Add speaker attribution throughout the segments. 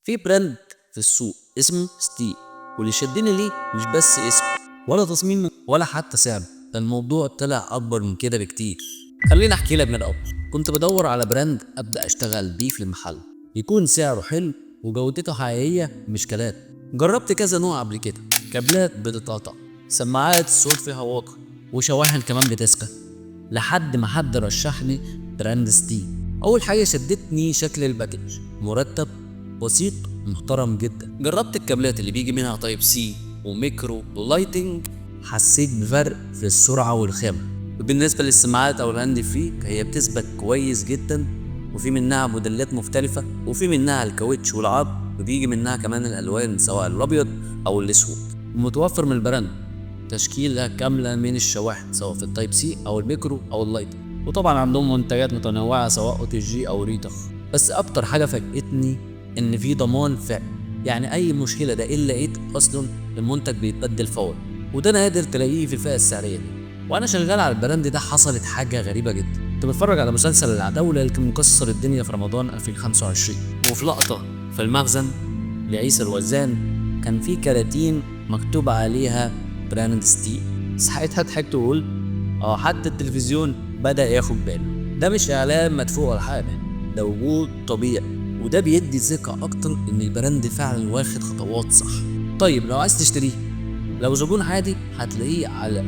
Speaker 1: في براند في السوق اسمه ستي، واللي شدني ليه مش بس اسمه ولا تصميمه ولا حتى سعره، ده الموضوع طلع اكبر من كده بكتير. خليني احكي لك من الاول. كنت بدور على براند ابدا اشتغل بيه في المحل، يكون سعره حلو وجودته حقيقيه مش كلام. جربت كذا نوع قبل كده، كابلات بتتقطع، سماعات الصوت فيها واضح، وشواحن كمان بتسخن، لحد ما حد رشح لي براند ستي. اول حاجه شدتني شكل الباكج، مرتب بسيط محترم جدا. جربت الكابلات اللي بيجي منها تايب سي وميكرو ولايتنج، حسيت بفرق في السرعه والخامه. وبالنسبه للسماعات او الهاند فري هي بتثبت كويس جدا، وفي منها موديلات مختلفه، وفي منها الكاوتش والعظم، وبيجي منها كمان الالوان سواء الابيض او الاسود. متوفر من البراند تشكيله كامله من الشواحن سواء في التايب سي او الميكرو او اللايتنج، وطبعا عندهم منتجات متنوعه سواء او تي جي او ريتا. بس اكتر حاجه فاجئتني ان في ضمان فعلي، يعني اي مشكله ده الا لقيت اصلا المنتج بيتبدل فورا، وده نادر تلاقيه في الفئه السعريه دي. وانا شغال على البراند ده حصلت حاجه غريبه جدا. كنت بتفرج على مسلسل العتاوله اللي كان مكسر الدنيا في رمضان 2025، وفي لقطه في المخزن لعيسى الوزان كان في كراتين مكتوب عليها براند ستي. ساعتها ضحكت وقلت حتى التلفزيون بدأ ياخد باله. ده مش اعلان مدفوع ولا حاجه، ده وجود طبيعي، وده بيدي ثقة أكتر إن البراند فعلا واخد خطوات صح. طيب لو عايز تشتريه، لو زبون عادي هتلاقيه على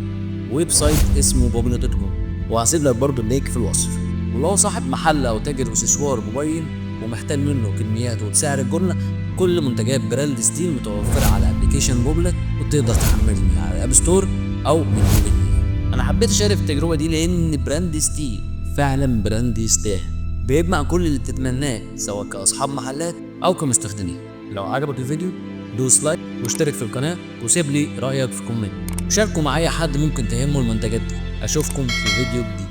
Speaker 1: ويب سايت اسمه bobina.com، وهسيب لك برضه اللينك في الوصف. ولو صاحب محل أو تاجر اكسسوار موبايل ومحتاج منه كميات وسعر الجملة، كل منتجات براند ستيل متوفرة على ابلكيشن موبلت، وتقدر تحملني على اب ستور أو من جوجل. أنا حبيت أشارك التجربة دي لأن براند ستيل فعلا براند يستاهل، بيجمع كل اللي تتمناه سواء كأصحاب محلات أو كمستخدمين. لو عجبك الفيديو دوس لايك واشترك في القناة وسيب لي رأيك في كومنت، وشاركوا معايا حد ممكن تهمه المنتجات دي. أشوفكم في فيديو جديد.